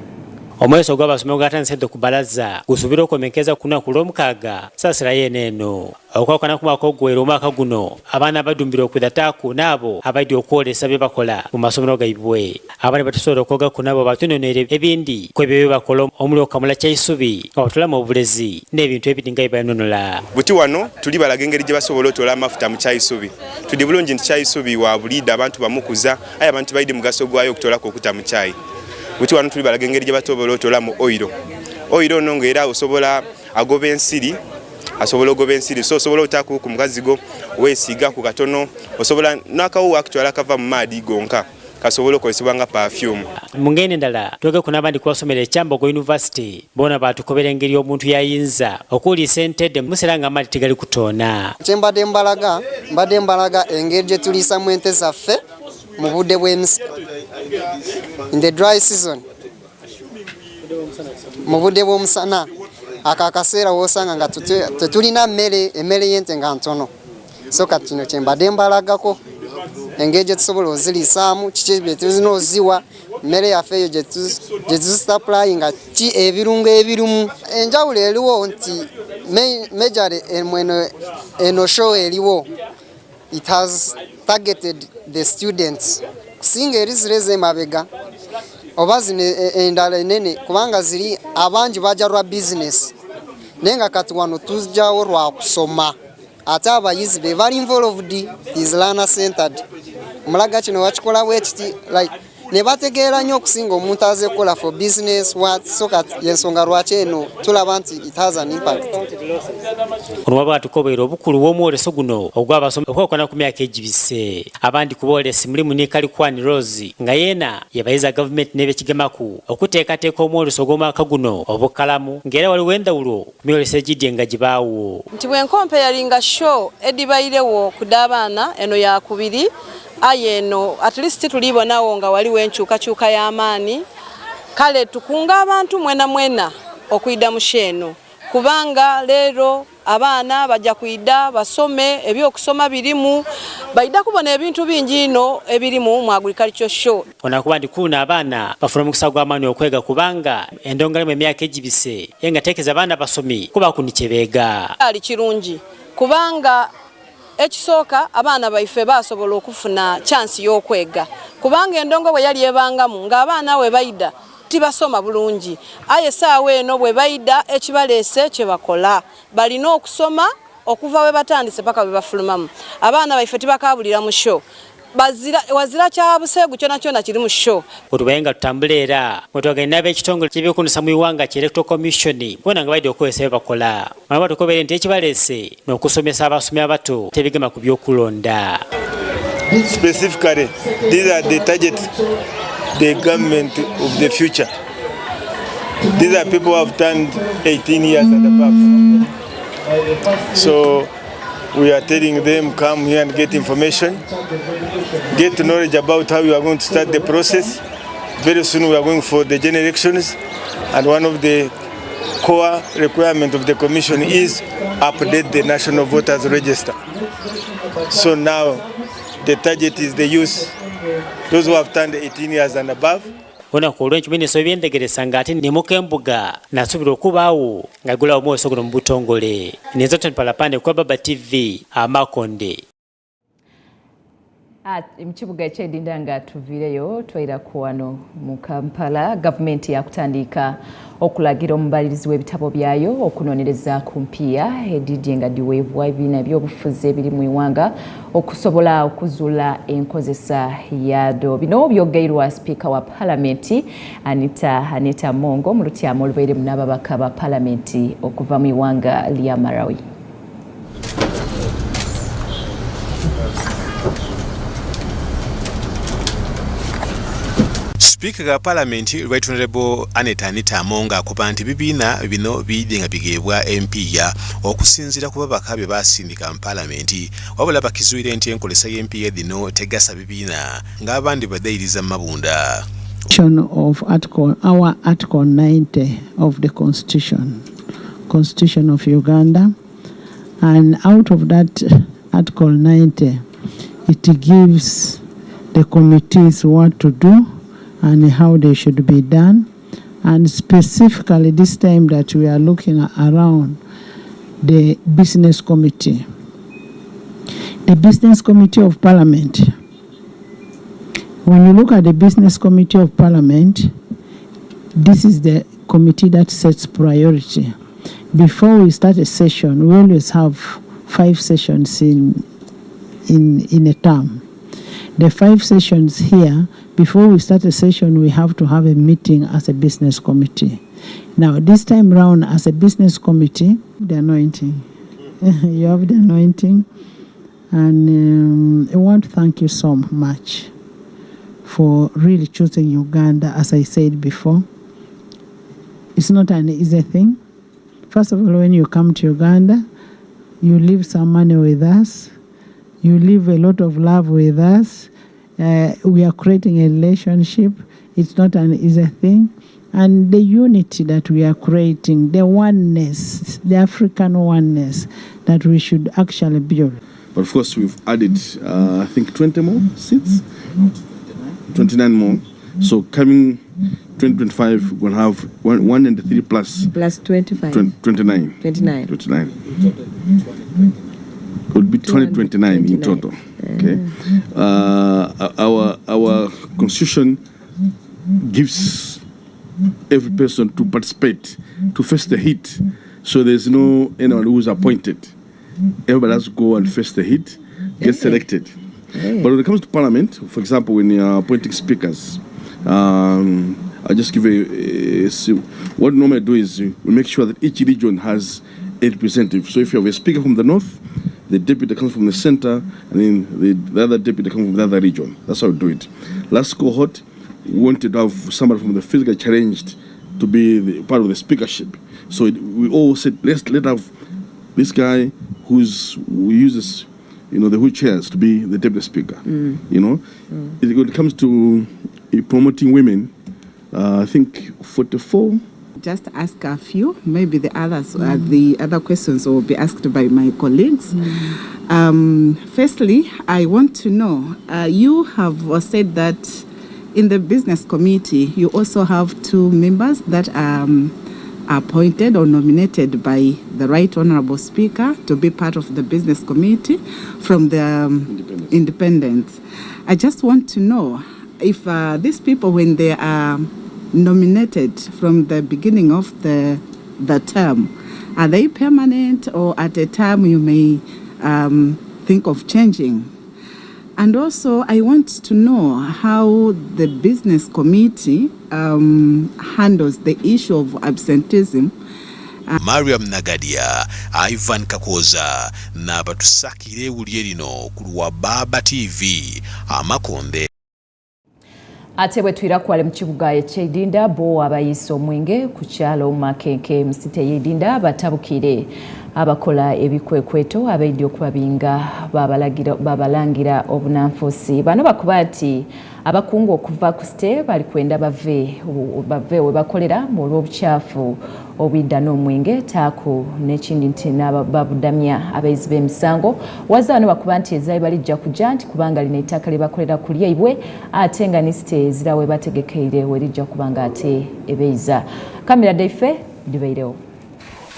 Omweso gw'abasome gwatandise okubalaza gusubira okwemekeza ku lunaku lw'omukaaga saasira yeneeno okwawukana ku mwaka ogwera omwaka guno abaana badumbira okwidataku n'abo abaidi okwolesa bye bakola mu masomero gaibwe abaana batusobola okwoga ku nabo batunonera ebindi ku ebyo bye bakola omuli okamula kyaisubi nga batula mu bulezi n'ebintu ebindi nga byebanonola. Buti wano tuli balaga engeri gye basobola otola amafuta mu kyaisubi. Tudde bulungi nti kyaisubi wa buliida abantu bamukuza aye abantu baidi mugaso gwayo okutolako okuta mu kyayi. Buti wano tuli balaga engeri gye batobola otola mu oilo. Oilo ono ng'era osobola agoba ensiri asobola ogoba ensiri so osobola otaku ku mukazi go weesiga ku katono osobola n'akawuwo akutwala kava mu maadi gonka kasobola okozesebwa nga perfume. Mu ngeri endala twege ku n'abandi kubasomera ekyambogo University boona batukobera engeri omuntu yayinza okuwulisa entedde musera nga amaadi tegali kutoona. Kyembadde mbalaga engeri gye tuliisamu ente zaffe mu budde in the dry season mu budde bw'omusana akaseera woosanga nga tetulina emmere y'ente nga ntono so kati kino kyembadde mbalagako engeri gye tusobola oziriisaamu kiki bye tulina oziwa mmere yaffe eyo gye tuzisuplayinga ki ebirungo ebirimu enjawulo eriwo nti majorly eno show eriwo it has targeted the students kusinga eri zireze emabega oba zino endala enene kubanga ziri abangi bajja lwa business naye nga kati wano tujjawo lwa kusoma ate abayizi be bali involved is learner centered omulaga kino wakikola bwekiti like ne bategeera nnyo okusinga omuntu aze kukola for business what so kati yensonga lwaki eno tulaba nti it has an impact. Ono bwatukobeera obukulu bw'omwoleso guno ogw'abasomi okwakwana ku myaka egibise abandi kuboolesi mulimu ne Kalikwani Rose nga yeena yabayiza gavumenti n'ebekigemaku okuteekateeka omwoleso gw'omwaka guno obukalamu ng'era waliwo endawulo ku myoleso egidye nga gibaawo. Nti bwenkompe yalinga show edibayirewo ku d'abaana eno yakubiri ayeno at least tulibonawo nga waliwo enkyukakyuka y'amaani kale tukunga abantu mwena okuyida mu sheeno kubanga leero abaana bajja kuyida basome ebyokusoma birimu bayida kubona ebintu bingi ino ebirimu mu agriculture show. Onakuba ndi kuna abaana bafuna omukisa gw'amaani okwega kubanga endongalemu emyaka egibise yenga teekeza abaana basomi kuba kunikyebega ali kirungi kubanga ekisooka abaana baife basobola okufuna chance y'okwega kubanga endongo bwe yali ebangamu ng'abaana we bayida tibasoma bulungi aye saawa eno bwe bayida ekibaleese kye bakola balina okusoma okuva we batandise paka we bafulumamu abaana baife tibakabulira mu show wazira kya buseegu kyona kiri mu show. Otubayenga tutambule era mwetwagenda ab'ekitongole ky'ebyokulonda mu iwanga ki Electoral Commission bona nga baidde okukozesa bye bakola mwe tukobere nti ekibaleese n'okusomesa abasomi abato tebigema ku by'okulonda. Specifically, these are the target the government of the future. These are people who have turned 18 years and above. So we are telling them come here and get information, get knowledge about how we are going to start the process. Very soon we are going for the general elections, and one of the core requirements of the commission is update the National Voters Register. So now the target is the youth, those who have turned 18 years and above. Ona ku olw'enkimu minisitule y'ebyendegeresa ng'ate nemuka embuga n'asuubira okubaawo ng'agulawo omwoleso guno mu butongole. Nezoton Palapande kwa Baba TV Amakonde. Mkibuga eky'Edinda nga tuviireyo twayira ku wano mu Kampala gavumenti yakutandika okulagira omubalirizi w'ebitabo byayo okunoonyereza ku mpiya edidye nga diweebwa ebibiina by'obufuzi ebiri mu iwanga okusobola okuzuula enkozesa yaado. Bino byogeirwa sipiika wa palamenti Anita Mongo mu lutyama olubairemu n'ababaka ba palamenti okuva mu iwanga lya Malawi. Speaker ga Parliament Right Honorable Anita Mongo akuba nti bibiina bino biyidde nga bigeebwa empiya okusinziira ku babaka be basindika mu Parliament wabula bakizuire nti enkolesa y'empiya dino tegasa bibiina ng'abandi badayiriza mabunda. Of our article 90 of the Constitution of Uganda, and out of that article 90 it gives the committees what to do and how they should be done, and specifically this time that we are looking around the business committee. The business committee of Parliament, when you look at the business committee of Parliament, this is the committee that sets priority. Before we start a session, we always have 5 sessions in a term. The 5 sessions here, before we start a session, we have to have a meeting as a business committee. Now, this time round, as a business committee, the anointing. you have the anointing. And I want to thank you so much for really choosing Uganda, as I said before. It's not an easy thing. First of all, when you come to Uganda, you leave some money with us. You leave a lot of love with us. We are creating a relationship. It's not an easy thing. And the unity that we are creating, the oneness, the African oneness that we should actually build. But of course, we've added, I think, 20 more seats? 29 more. So coming 2025, we're going to have 103 plus. Plus 25. 29. 29. 29. It would be 229 in total. Okay. Our constitution gives every person to participate, to face the heat. So there's no anyone who's appointed. Everybody has to go and face the heat, get selected. But when it comes to Parliament, for example, when you're appointing speakers, I'll just give what we normally do is we make sure that each region has a representative. So if you have a speaker from the north, the deputy comes from the center, and then the other deputy comes from the other region. That's how we do it. Last cohort, we wanted to have somebody from the physically challenged to be part of the speakership. So we all said, let's have this guy who uses, the wheelchairs to be the deputy speaker. When it comes to promoting women, I think 44. Just ask a few, maybe the other questions will be asked by my colleagues. Firstly, I want to know, you have said that in the business committee, you also have 2 members that are appointed or nominated by the Right Honourable Speaker to be part of the business committee from the independents. I just want to know if these people, when they are nominated from the beginning of the term, are they permanent, or at a time you may think of changing? And also, I want to know how the business committee handles the issue of absenteeism. Mariam Nagadia, Ivan Kakoza, nabatusakire ewulire lino ku Lwababa TV, Amakonde. Ate bwe twirakwale mu kibuga eky'Edinda bo abayisa omwenge ku kyalo Makenke Musite y'Edinda batabukire abakola ebikwekweto abaidde okubabinga babalangira obunanfuusi. Bano bakuba nti abakungu okuva ku site bali kwenda bave we bakolera mu olw'obukyafu obwidda n'omwenge taako n'ekindi nti babudamya abayizi b'emisango. Wazaano bakuba nti ezaayo balijja kujja nti kubanga lina ettaka lye bakolera ku lyaibwe ate nga ne site ezira we bategekeire we lijja kubanga ate ebeyiza. Kamera daife libeirewo.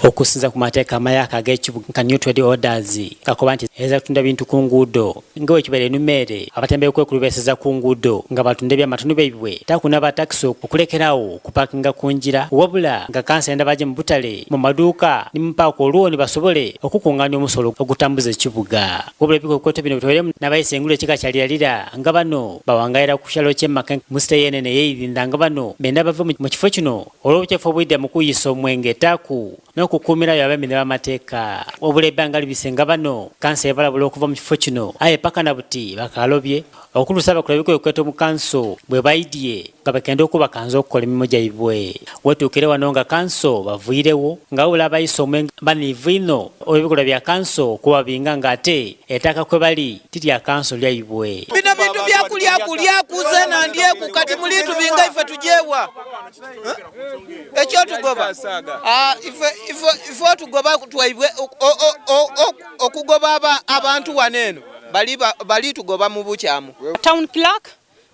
Okusinza ku mateeka amayaka ag'ekibuga New Trade Orders kakoba nti eza kutunda bintu ku nguudo nga wekibeere numere abatembeeyi kwekulubeeseza ku nguudo nga batunda ebyamatundu baibwe takunaba takisi okulekerawo kupakinga ku njira wabula nga kansenda baje mu butale mu maduuka ne mu paaka olwo ne basobole okukungaanya omusolo ogutambuza ekibuga. Wabula ebikwekweto bino bitwalemu n'abayisa engulu ekika kyaliralira nga bano bawangayira ku kyalo ky'Emakenke mu site y'Enene y'Edinda nga bano benda bava mu kifo kino olw'obukyafu obwidda mu kuyisa omwenge taaku n'okukuumira abamini b'amateeka. Wabula ebbanga libisenga bano kansa ebalabula okuva mu kifo kino aye paka na buti bakalobye okulusa abakola ebikwekweto mu kanso bwe bayidye nga bagenda okubakanza okukola emirimu gyaibwe. Wetuukire wano nga kanso bavuirewo nga wabula abayisa omwenge baniivu ino olw'ebikolwa bya kanso kubabinga ng'ate ettaka kwe bali titya kanso lyaibwe. Bino bintu byakulya kuze nandyeku kati muli tubinga ife tujewa ekyotugoba ife tugoba twaibwe okugoba abantu waneeno bali tugoba mu bukyamu. Town clerk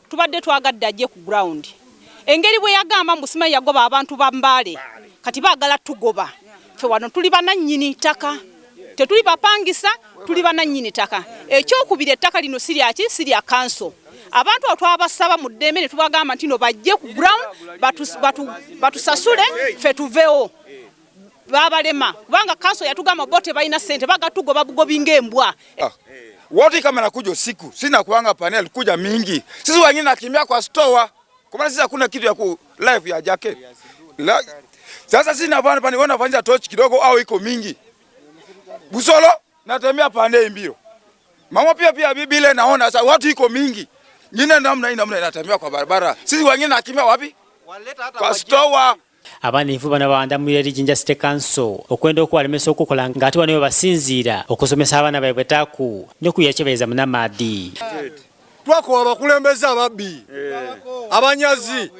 tubadde twagadde ajje ku ground engeri bwe yagamba Musima yagoba abantu ba Mbale kati baagala tugoba fe wano tuli banannyini ttaka tetuli bapangisa tuli banannyini ttaka. Ekyokubiri ettaka lino sirya kanso abantu atwabasaba mu ddembe ne tubagamba nti no bajje ku ground batusasule fe tuveewo babalema kubanga kanso yatugamba bote balina ssente bagatugoba bugobinga embwa. Wote kama nakuja usiku sina kuanga panel kuja mingi sisi wengine nakimbia kwa store kwa maana sisi hakuna kitu ya ku live ya jacket sasa sina bwana pani wanafanya torch kidogo au iko mingi Busolo natembea pande imbiro. Mama pia bibile naona sasa watu iko mingi. Nyingine namna inatembea kwa barabara. Sisi wengine nakimbia wapi? Kwa store. Abanifu bana bandamulira Jinja City Council okwenda okwalemesa okukola ngati wano basinziira okusomesa abaana baabwe taku n'okuyakebeza munamadi. Twako abakulembeza ababbi abanyazi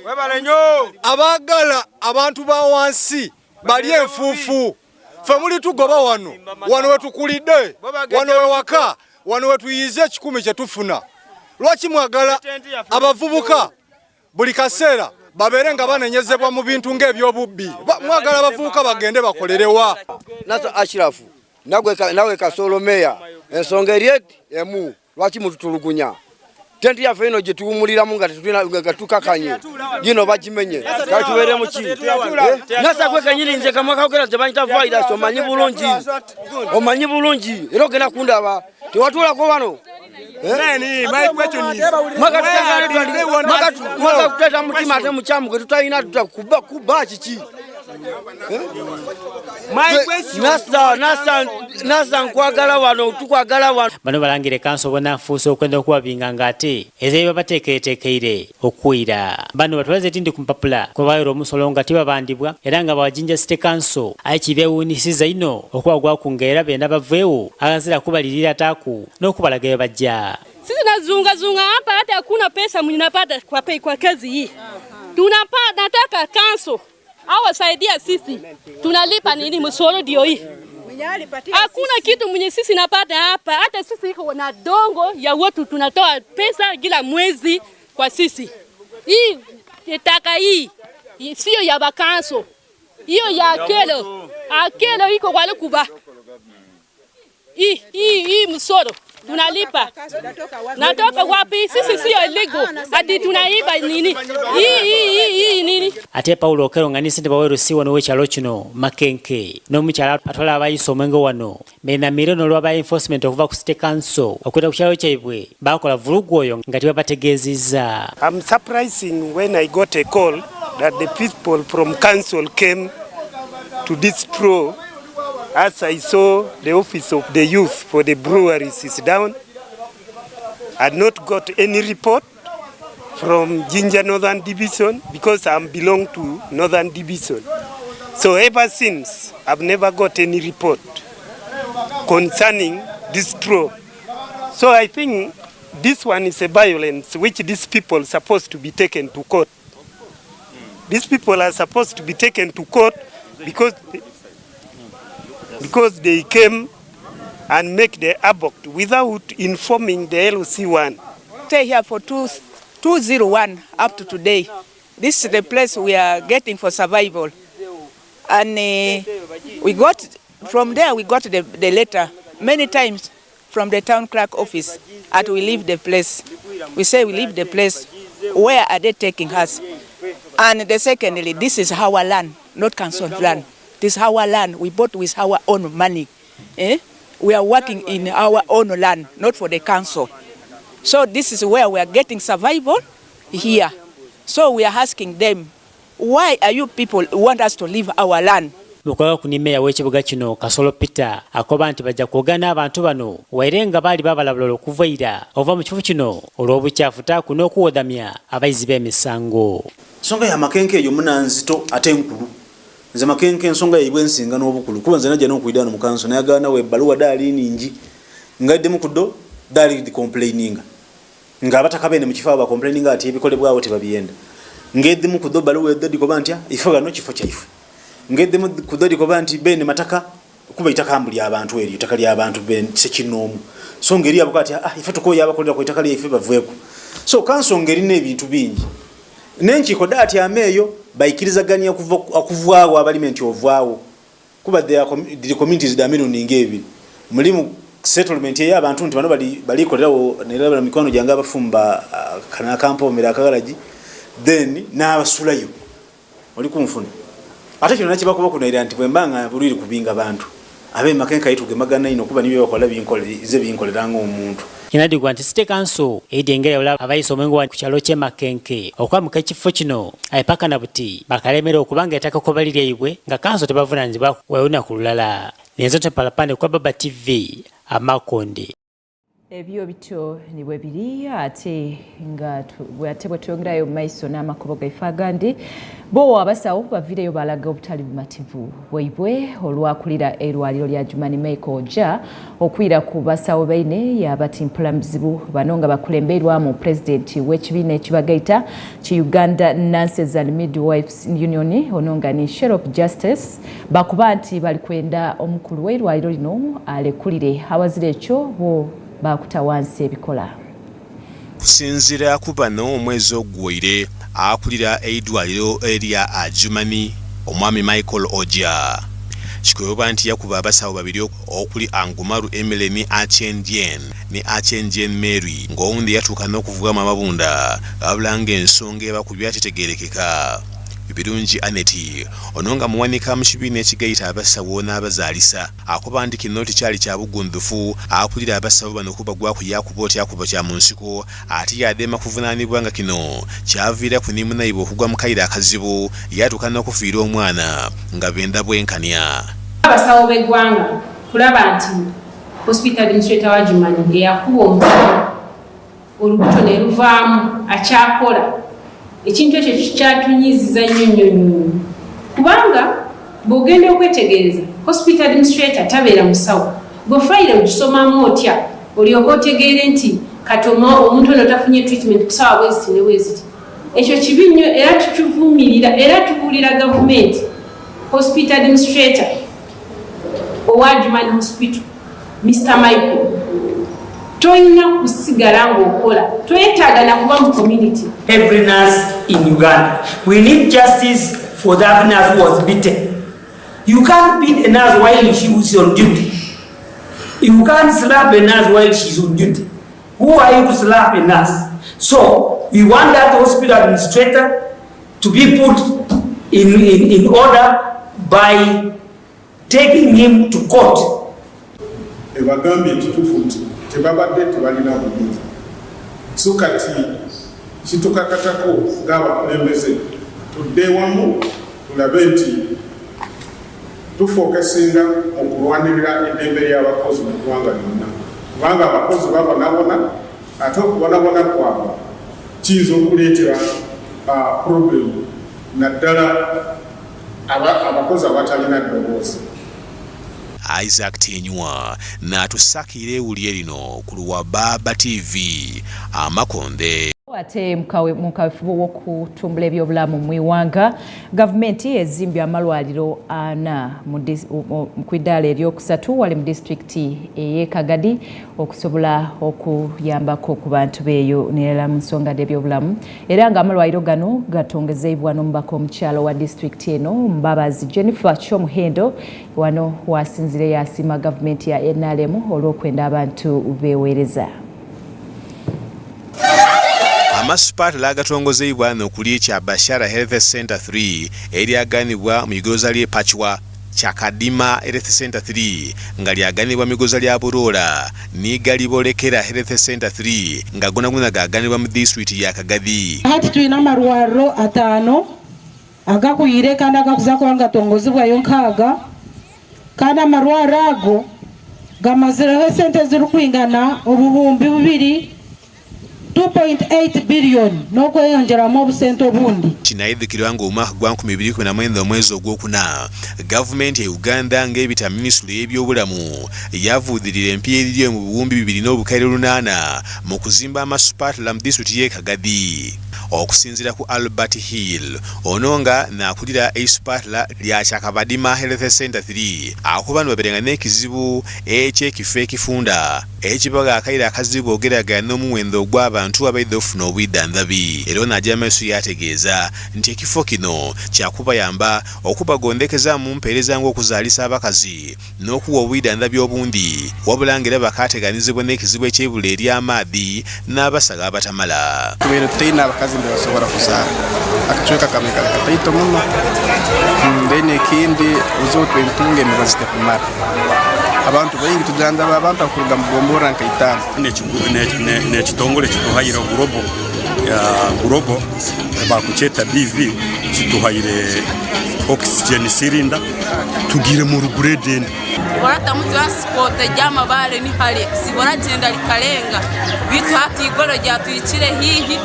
abagala abantu ba wansi bali enfuufu fe muli tugoba wano wetukulidde wano wewaka wano wetuyize 10 kye tufuna. Lwaki mwagala abavubuka buli kaseera babere nga banenyezebwa mu bintu ng'ebyobubbi? Mwagala abavubuka bagende bakolerewa. Naso Ashirafu nawe Kasolo meya ensonga erieti emu lwaki mututulugunya tenti yaffe ino gye tuwumuliramu nga tukakanye gino bagimenye kale tubeere mu ki nasa gwe kenyini nze kamwa kakera tebanyita virus omanyi bulungi era ogenda kundaba tewatuulako wano makatuteta mutima ate mukyamu gwe tutalina kuba kiki nasa nkwagala wano tukwagala wano. Bano balangire kanso bonafuusa okwenda okubabinga ngate ezeyo bateeketeekeire okwira. Bano batulaze tindi ku mpapula kubayira omusolo nga tibabandibwa era nga Jinja City Council ayikibeewuunisiza ino okwagwa kungeera benda baveewo aganzira kubalirira taku n'okubalaga bajja. Sisi nazunga hapa hata hakuna pesa mnapata kwa kazi hii. Nataka kanso awasaidia sisi. Tunalipa nini msoro ndio hii? Hakuna kitu mwenye sisi napata hapa. Hata sisi iko na dongo ya watu tunatoa pesa kila mwezi kwa sisi. Hii taka hii sio ya bakanso. Hiyo ya akelo iko wale kuba. Hii msoro tunalipa. Natoka wapi? Sisi sio illegal. Hadi tunaiba nini? Hii nini? Ate Paulo Okero ngani sente bawero si wano wekyalo kino Makenke n'omukyala atwala abayisa omwenge wano mena mirono lw'aba enforcement okuva ku City Council okwenda ku kyalo kyaibwe bakola vulugu oyo nga tebabategeezizza. I'm surprising when I got a call that the people from council came to destroy. As I saw the office of the youth for the breweries is down, I had not got any report from Jinja Northern Division because I belong to Northern Division. So ever since, I've never got any report concerning this draw. So I think this one is a violence which these people are supposed to be taken to court. These people are supposed to be taken to court because they came and make the abort without informing the LC1. Stay here for 201 up to today. This is the place we are getting for survival. And we got, from there we got the letter many times from the town clerk office that we leave the place. We say we leave the place. Where are they taking us? And secondly, this is our land, not council land. This is our land. We bought with our own money. We are working in our own land, not for the council. So this is where we are getting survival here. So we are asking them, why are you people want us to leave our land? Mukwaka kuni meya w'ekibuga kino Kasolo Peter akoba nti bajja kwogana abantu bano waire nga baali babalabula okuvaira ova mu kifo kino olw'obukyafu taku n'okuwodamya abayizi b'emisango. Ensonga ya Makenke eyo munanzito ate enkulu. Nze Makenke ensonga yaibwe ensinga n'obukulu kuba nze najja n'okwidana mu kanso nayagala we ebbaluwa daali ningi ngadde mu kuddo daali di complaininga ng'abataka bene mu kifo aba complaininga ati ebikolebwawo tebabiyenda ngedde mu kuddo baluwa eddi koba ntya ifo gano kifo kyaife ngedde mu kuddo koba nti bene mataka kuba itaka ambuli abantu eri itaka lya abantu ben sekinoomu so ngeri abo kati ifo tukoya abakolera ku itaka lya ife bavueko so kanso ngeri n'ebintu bingi nenchiko dati ameyo bayikirizaganya okuvaawo abalimenti ovaawo kuba the communities damino ningebi mulimu settlement ya abantu nti bano bali kolerawo neraba mikono janga abafumba kana kampo mera kagalaji then n'abasulayo oli kumfuna ate kino nakiba kuba kunaira nti bwembanga buliri kubinga abantu abe Makenke ayituge magana ino kuba nibe bakola binkoleranga omuntu. Kinadi gwanti City Council edengera ola abayisa omwengo wa kukyalo kye Makenke okwamuka ekifo kino ayipaka na buti bakalemera okubanga etaka ko baliri eyibwe nga kanso tebavunanyizibwa wewuna ku lulala. Nenzo Palapande kwa Baba TV Amakonde. Ebyo bityo niwe biri ate nga bwe tuyongerayo maiso n'amakubo gaife agandi bo abasawo bavireyo balaga obutali bumativu bwaibwe olwakulira erwaliro lya Jumani Michael Ja okwira ku basawo baine yabatimpula mzibu bano nga bakulemberwa mu president w'ekibiina ekibagaita ki Uganda Nurses and Midwives Union ononga ni Sheriff Justice bakuba nti bali kwenda omukulu w'erwaliro lino alekulire awazire ekyo bo bakutawansi ebikola. Kusinzira ku bano omwezi ogwire akulira eidwaliro erya Jumani omwami Michael Oja kikoyoba nti yakuba abasawo babiri okuli Angumaru Emily ni Achendien Mary ng'owundi yatuuka n'okuvugamu amabunda abulanga ensonga ebakubya tetegerekeka. Birungi Aneti ononga muwanika mu kibiina ekigaita abasawo n'abazaalisa akoba nti kino tikyali kya bugundufu akulira abasawo bano kuba gwakuyakuba kya mu nsiko ate yadema kuvunaanibwa nga kino kyaviira ku nimunaibu okugwa mu kaira akazibu yatuuka n'okufiira omwana nga benda bwenkanya. Abasawo b'eggwanga kulaba nti hospital administrator wa Jumani yakuba omusawo olubuto ne luvaamu akyakola ekintu ekyo kyatunyiziza nnyo kubanga bw'ogenda okwetegereza hospital administrator tabeera musawo gwe fayire ogisomamu otya olyoka otegeere nti kati omuntu ono tafunye treatment kusawa bweziti ne bweziti ekyo kibi nnyo era tukivumirira era tubuulira gavumenti hospital administrator owa Jumani Hospital Mr. Michael toyina kusigala ng'okola twetaaga na kuba mu community. Every nurse in Uganda, we need justice for that nurse who was beaten. You can't beat a nurse while she was on duty. You can't slap a nurse while she's on duty. Who are you to slap a nurse? So we want that hospital administrator to be put in order by taking him to court. Tebabadde tebalina bulinzi so kati kitukakatako ng'abakulembeze tudde wamu tulabe nti tufokasinga okulwanirira eddembe ly'abakozi mu ggwanga lyonna kubanga abakozi babonabona ate okubonabona kwabwe kiyinza okuleetera problemu naddala abakozi abatalina ddoboozi. Isaac Tinywa natusakire ewulire lino ku lwa Baba TV Amakonde. Ate mukawefubo w'okutumbula ebyobulamu mu iwanga gavumenti ezimbye amalwaliro 4 ku iddaala eryokusatu wali mu disitulikiti ey'e Kagadi okusobola okuyambako ku bantu beeyo n'era mu nsonga d'ebyobulamu era nga amalwaliro gano gatongezeibwa n'omubaka omukyalo wa disitulikiti eno Mbabazi Jennifer Kyomuhendo wano wasinzire yasiima gavumenti ya NRM olw'okwenda abantu beeweereza. Amasipatala agatongozeibwa n'okuli ekya Bashara Health Center 3 eryaganibwa mu igoza ly'e Pachwa Chakadima Health Center 3 nga lyaganibwa mu igoza lya Burola n'Igalibolekera Health Center 3 nga gona gaganibwa mu district ya Kagadi. Hati tulina amalwaliro 5 agakuyire kandi agakuzako nga tongozebwayo 6 kandi amalwaliro ago gamazireho sente zirikuingana obuhumbi 2.8 billion n'okweyongeramu obusente obundi. Kinaidhikirwa ng'omwaka gwa 2019 omwezi ogwokuna gavumenti ya Uganda ng'ebita minisitule y'ebyobulamu yavuudirira empya mu buwumbi 2.8 mu kuzimba amasupatala mu disitulikiti y'e Kagadi. Okusinzira ku Albert Hill ononga nakulira eisupatala lya Chakabadima Health Center 3 akubanu baberenga n'ekizibu eky'ekifo ekifunda ekibaga akaira akazibu ogeragana n'omuwendo gw'abantu abaidde ofuna obwiddandabi era n'ajja amaaso yategeeza nti ekifo kino kyakubayamba okubagondekeza mu mpeereza ng'okuzaalisa abakazi n'okuwa obwiddandabi obundi wabula ng'era bakaateganizibwa n'ekizibu eky'ebula ery'amaadhi n'abasaga abatamala. Ndio basobora kuzaala akacweka kamwe kale kataito muno ndene ekindi uzotwe mpunge mibazite kumara abantu bayingi tuganda abantu akuruga mugombora nkaitana ne kitongole kituhayira global bakucheta BV kituhaire oxygen sirinda tugire mu rugurede Borata muzwa sport jama bale ni hali sibora genda likalenga bitu hati igoro rya tuyicire hihi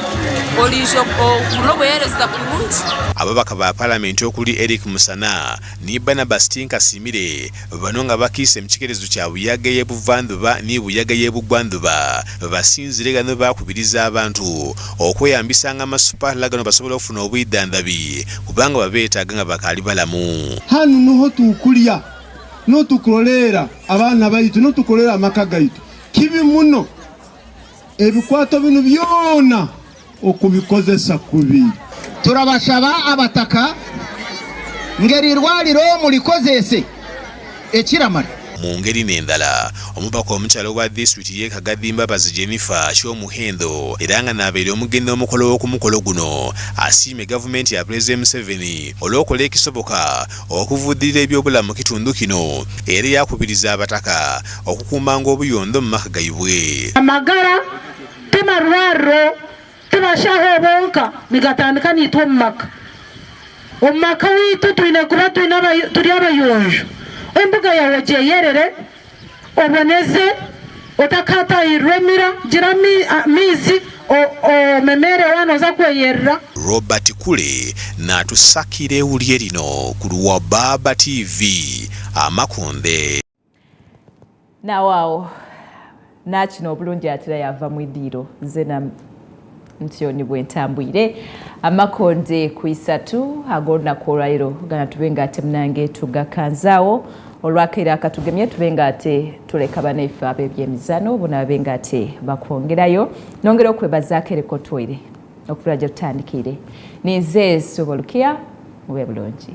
olijo kunobo yereza kurunzi. Ababaka ba parliament okuli Eric Musana ni Barnabas Tinkasimire banonga bakise mchikerezo kya buyaga yebuvanduba ni buyaga yebugwanduba basinzire gano bakubiriza abantu okweyambisanga amasupa lagano basobola okufuna obwidandabi kubanga babeetaga nga bakali balamu. Hanu nuho tukulya no tukolera abana baitu no tukolera amaka gaitu kibi muno ebikwato bino byona okubikozesa kubi. Turabashaba abataka ngeri rwaliro mulikozese ekiramara mu ngeri n'endala omubaka omukyalo wa district ye Kagadimba Bazi Jennifer Kyomuhendo era nga n'abeera omugendo omukolo w'okumukolo guno asiime gavumenti ya President Museveni olw'okola ekisoboka okuvuddirira ebyobulamu kitundu kino era yakubiriza abataka okukuumanga obuyondo mu maka gaibwe. Amagara temarwaro tebashaho bonka migatandika nitwo mumaka omumaka witu twine kuba turi abayonjo embuga yawe gyeyerere oboneze otakatayirwemira gira mizi memere wano za kweyerera. Robert Kule natusakire ewulye lino ku Luwababa TV Amakonde. Nawao nakino obulungi atira yava mu idiro zena ntyoni bwentambwire Amakonde ku 3 agonna kolwairo gana tubenga ate mnange tugakanzawo olwakera akatugemye tubenga ate tuleka banefe abebyemizano bona benga ate bakwongerayo nongera okwebazaako ereko twaire okulaja tutandikire nize Sobolukia mube bulungi.